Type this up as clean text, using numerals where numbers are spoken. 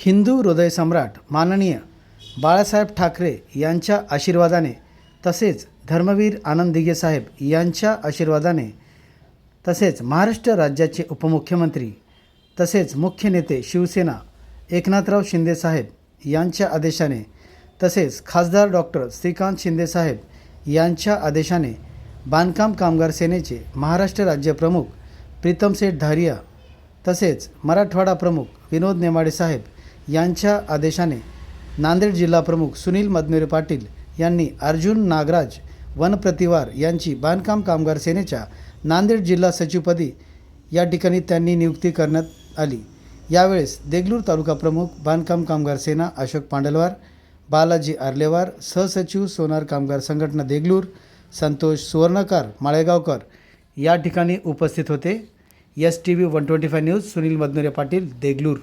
हिंदू हृदय सम्राट माननीय बाळासाहेब ठाकरे यांच्या आशीर्वादाने तसेच धर्मवीर आनंद दिघे साहेब यांच्या आशीर्वादाने तसेच महाराष्ट्र राज्याचे उपमुख्यमंत्री तसेच मुख्य नेते शिवसेना एकनाथराव शिंदे साहेब यांच्या आदेशाने तसेच खासदार डॉक्टर श्रीकांत शिंदे साहेब यांच्या आदेशाने बांधकाम कामगार सेनेचे महाराष्ट्र राज्य प्रमुख प्रीतमसेठ धारिया तसेच मराठवाडा प्रमुख विनोद नेमाडे साहेब यांच्या आदेशाने नांदेड जिल्हा प्रमुख सुनील मदमेरे पाटील यांनी अर्जुन नागराज वनप्रतिवार यांची बांधकाम कामगार सेनेच्या नांदेड जिल्हा सचिवपदी या ठिकाणी त्यांनी नियुक्ती करण्यात आली। यावेळेस देगलूर तालुका प्रमुख बांधकाम कामगार सेना अशोक पांडलवार, बालाजी आर्लेवार, सहसचिव सोनार कामगार संघटना देगलूर संतोष सुवर्णकार माळेगावकर या ठिकाणी उपस्थित होते। STV 125 news Sunil Madmere Patil Deglur.